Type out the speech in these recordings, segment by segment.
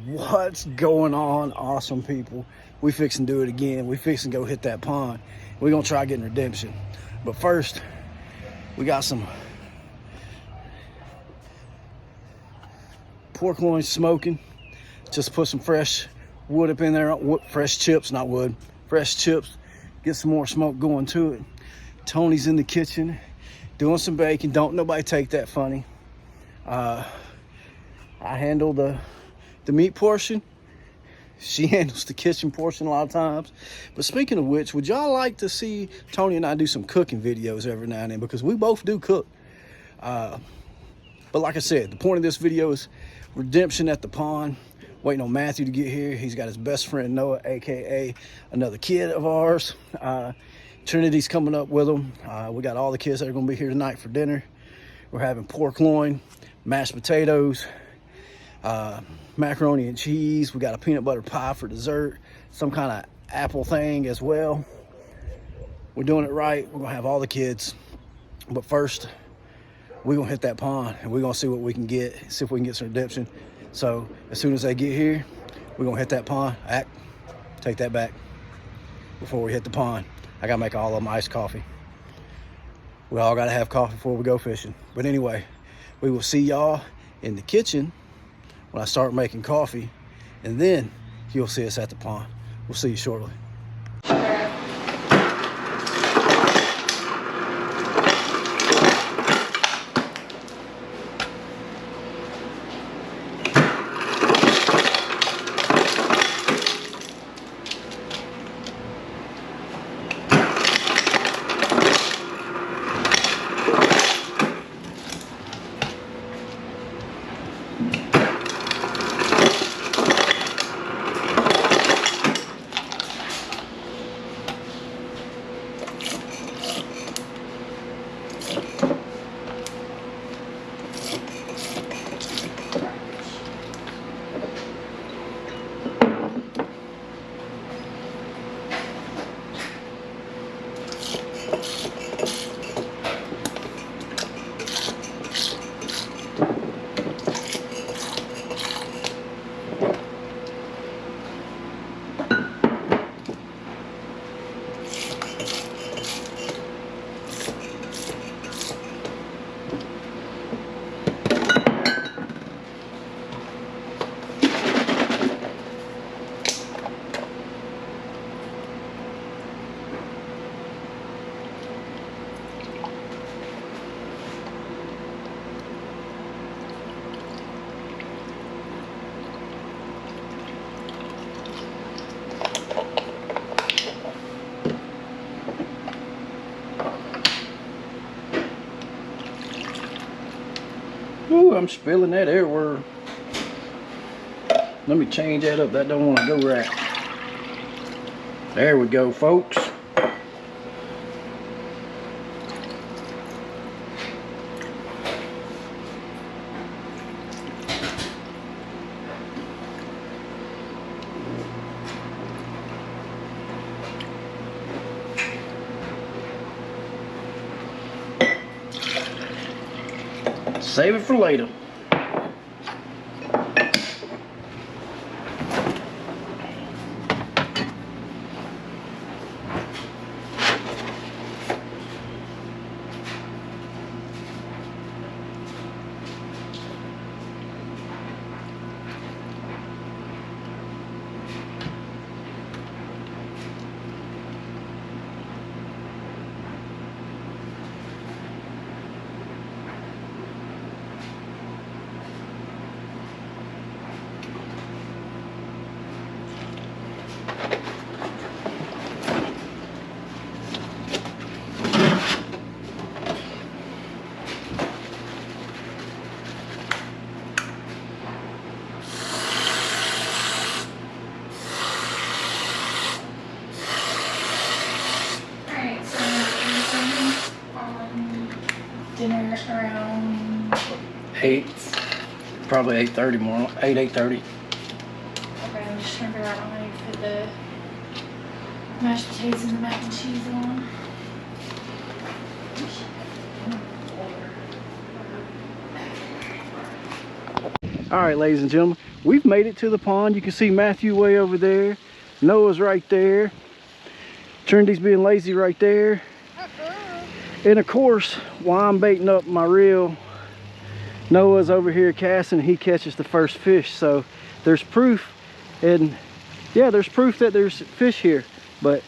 What's going on, awesome people? We fixing to do it again. We fixing to go hit that pond. We're gonna try getting redemption. But first, we got some pork loin smoking. Just put some fresh wood up in there, fresh chips, not wood, fresh chips. Get some more smoke going to it. Tony's in the kitchen doing some bacon. Don't nobody take that funny. I handle the meat portion. She handles the kitchen portion a lot of times. But speaking of which, would y'all like to see Tony and I do some cooking videos every now and then? Because we both do cook. But like I said, the point of this video is redemption at the pond. Waiting on Matthew to get here. He's got his best friend Noah, aka another kid of ours. Trinity's coming up with him. We got all the kids that are gonna be here tonight for dinner. We're having pork loin, mashed potatoes, macaroni and cheese. We got a peanut butter pie for dessert, some kind of apple thing as well. We're doing it right. We're gonna have all the kids. But first, we're gonna hit that pond and we're gonna see what we can get, see if we can get some redemption. So as soon as they get here, we're gonna hit that pond. Take that back. Before we hit the pond, I gotta make all of them iced coffee. We all gotta have coffee before we go fishing. But anyway, we will see y'all in the kitchen when I start making coffee, and then you'll see us at the pond. We'll see you shortly. Ooh, I'm spilling that everywhere. Let me change that up. That don't want to go right. There we go, folks. Save it for later. Dinner around 8, probably 8:30 more, 8:30. Okay, I'm just trying to figure out how to put the mashed potatoes and the mac and cheese on. All right, ladies and gentlemen, we've made it to the pond. You can see Matthew way over there. Noah's right there. Trinity's being lazy right there. And of course, while I'm baiting up my reel, Noah's over here casting. He catches the first fish. So there's proof, and yeah, there's proof that there's fish here. But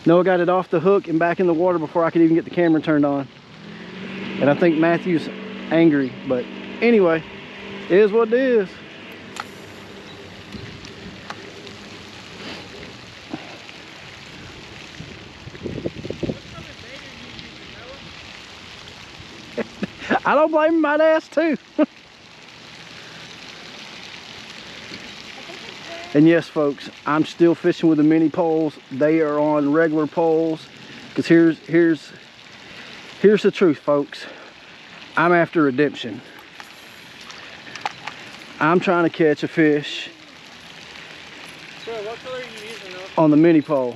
Noah got it off the hook and back in the water before I could even get the camera turned on. And I think Matthew's angry, but anyway, it is what it is. I don't blame him, I'd ask too. And yes, folks, I'm still fishing with the mini poles. They are on regular poles. Because here's the truth, folks. I'm after redemption. I'm trying to catch a fish. So what color are you using though? On the mini pole.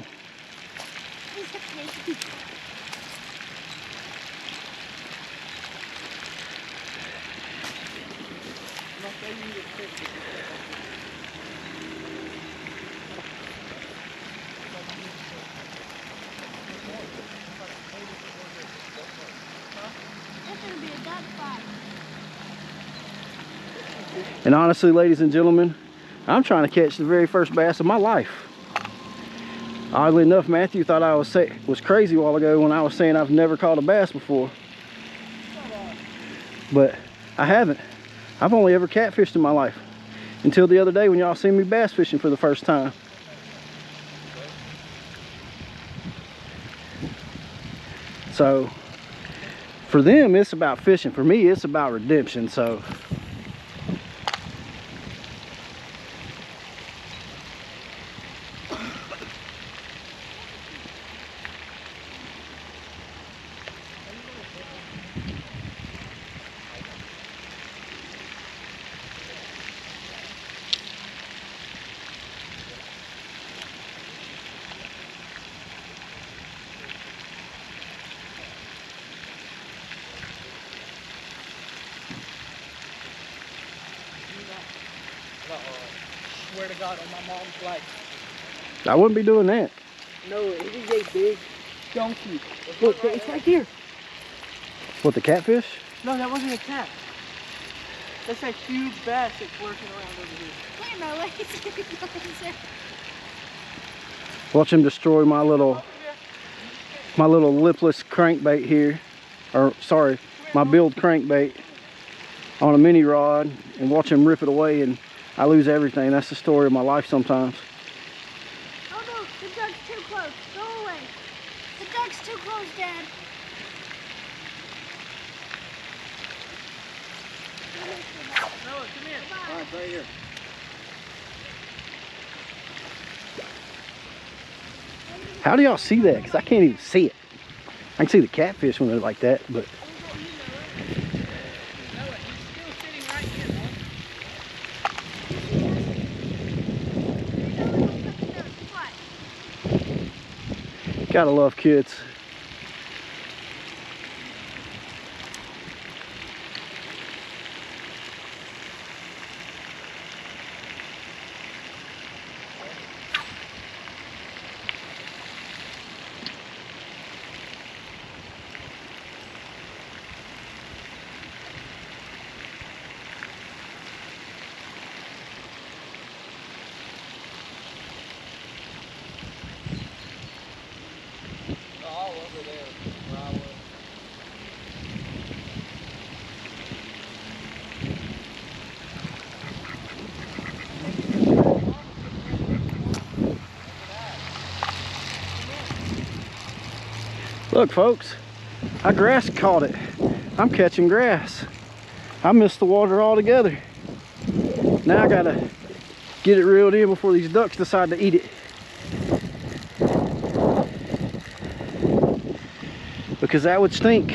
And honestly, ladies and gentlemen, I'm trying to catch the very first bass of my life. Oddly enough, Matthew thought I was crazy a while ago when I was saying I've never caught a bass before. But I haven't. I've only ever catfished in my life. Until the other day when y'all seen me bass fishing for the first time. So, for them, it's about fishing. For me, it's about redemption. So, Swear to God on my mom's life. I wouldn't be doing that. No, it is a big donkey. Look, it's right there. What, the catfish? No, that wasn't a cat. That's a huge bass that's lurking around over here. Wait, no, wait. Watch him destroy my little lipless crankbait here. Or, sorry, my build crankbait on a mini rod, and watch him rip it away, and I lose everything. That's the story of my life sometimes. Oh no, the duck's too close. Go away. The duck's too close, Dad. Noah, come here. All right, right here. How do y'all see that? Because I can't even see it. I can see the catfish when they're like that, but... Noah, he's still sitting right here, Gotta love kids. all over there where I was. Look, folks, I grass caught it. I'm catching grass. I missed the water altogether. Now I gotta get it reeled in before these ducks decide to eat it. Because that would stink.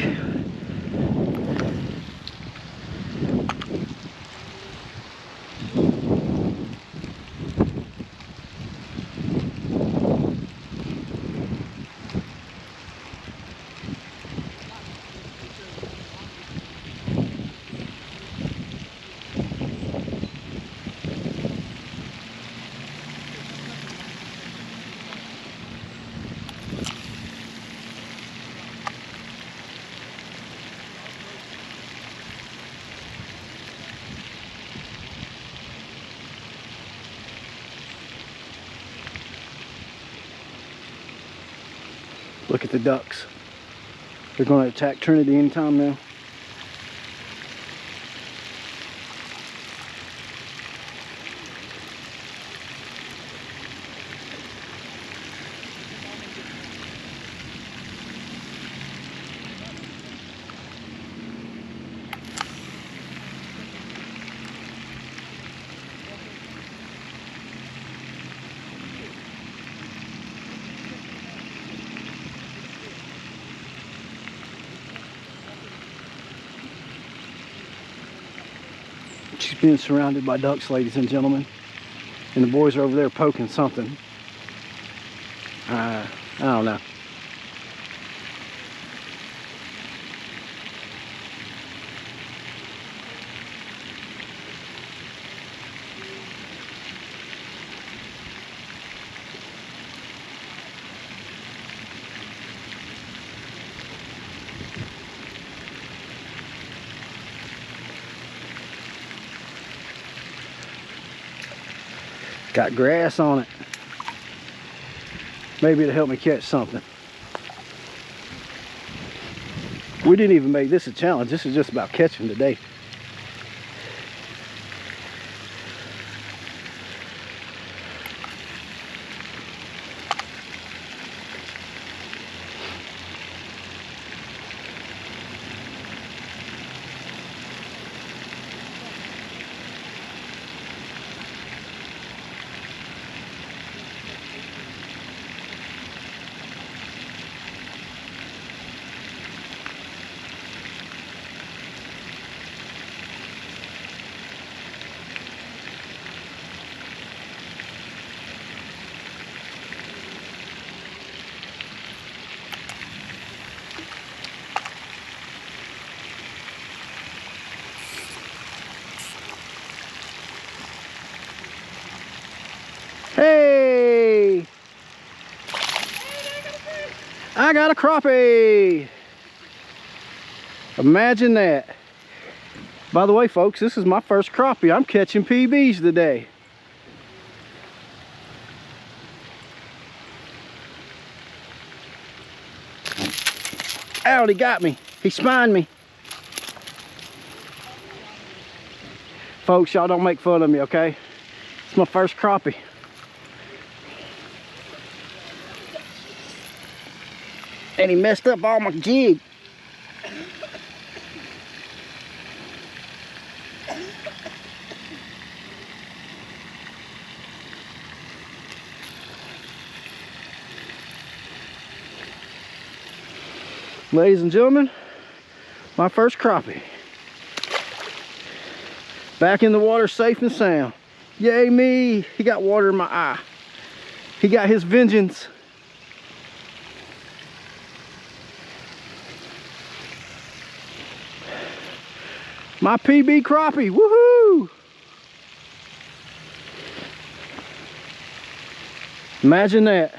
Look at the ducks. They're going to attack Trinity anytime now. She's being surrounded by ducks, ladies and gentlemen. And the boys are over there poking something. I don't know. Got grass on it. Maybe it'll help me catch something. We didn't even make this a challenge. This is just about catching today. Hey! I got a crappie! Imagine that. By the way, folks, this is my first crappie. I'm catching PBs today. Ow, he got me. He spined me. Folks, y'all don't make fun of me, okay? It's my first crappie. And he messed up all my jig. Ladies and gentlemen, my first crappie. Back in the water, safe and sound. Yay me! He got water in my eye. He got his vengeance. My PB crappie, woohoo! Imagine that.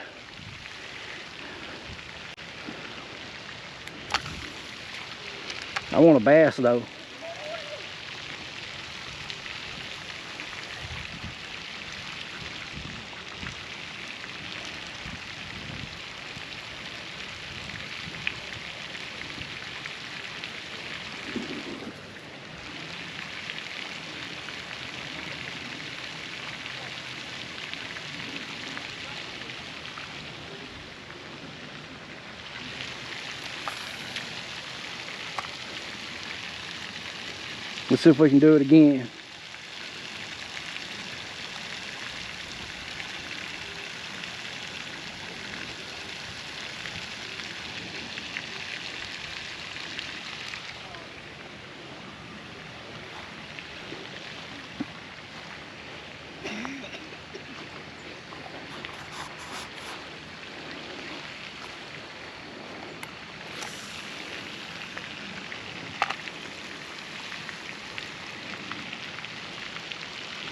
I want a bass though. Let's see if we can do it again.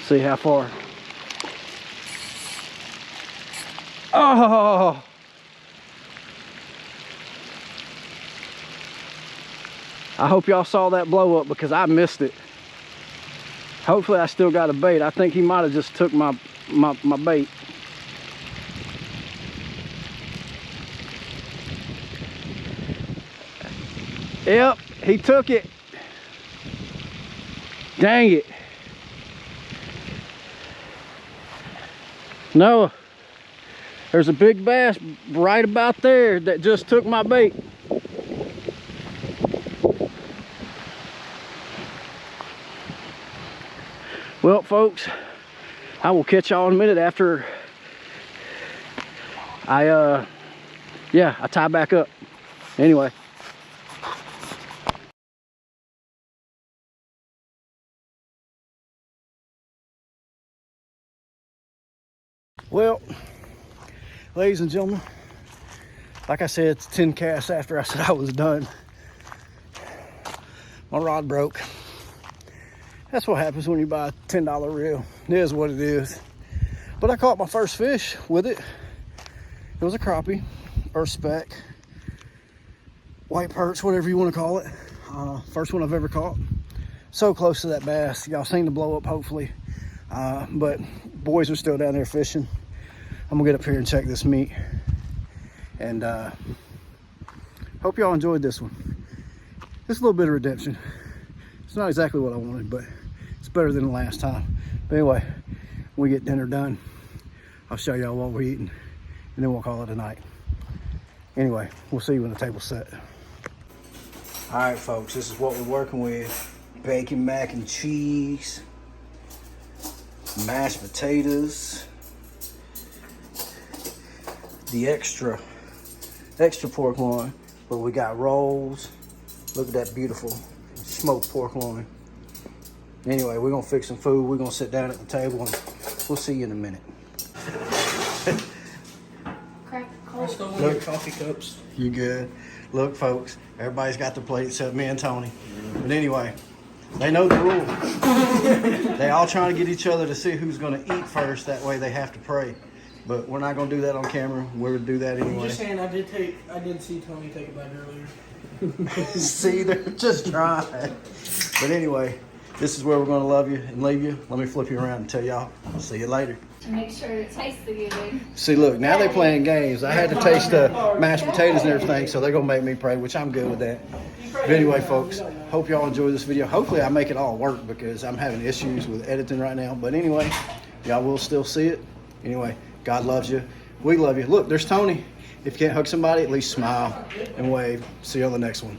See how far. Oh! I hope y'all saw that blow up because I missed it. Hopefully I still got a bait. I think he might have just took my bait. Yep, he took it. Dang it. Noah, there's a big bass right about there that just took my bait. Well, folks, I will catch y'all in a minute after I tie back up. Anyway. Well, ladies and gentlemen, like I said, it's 10 casts after I said I was done. My rod broke. That's what happens when you buy a $10 reel. It is what it is. But I caught my first fish with it. It was a crappie or speck, white perch, whatever you want to call it. First one I've ever caught. So close to that bass. Y'all seen the blow up, hopefully. But boys are still down there fishing. I'm gonna get up here and check this meat. And hope y'all enjoyed this one. Just a little bit of redemption. It's not exactly what I wanted, but it's better than the last time. But anyway, when we get dinner done, I'll show y'all what we're eating, and then we'll call it a night. Anyway, we'll see you when the table's set. All right, folks, this is what we're working with. Bacon mac and cheese, mashed potatoes, the extra pork loin, but we got rolls. Look at that beautiful smoked pork loin. Anyway, we're gonna fix some food. We're gonna sit down at the table and we'll see you in a minute. Crack cold. Look, coffee cups. You good? Look, folks, everybody's got their plate except me and Tony. But anyway, they know the rule. They all trying to get each other to see who's gonna eat first. That way they have to pray. But we're not gonna do that on camera. We're gonna do that I'm anyway. just saying, I did see Tony take a bite earlier. See, they're just trying. But anyway, this is where we're gonna love you and leave you. Let me flip you around and tell y'all, I'll see you later. Make sure it tastes good. See, look, now they're playing games. I had to taste the mashed potatoes and everything, so they're gonna make me pray, which I'm good with that. But anyway, folks, hope y'all enjoy this video. Hopefully I make it all work because I'm having issues with editing right now. But anyway, y'all will still see it. Anyway, God loves you. We love you. Look, there's Tony. If you can't hug somebody, at least smile and wave. See you on the next one.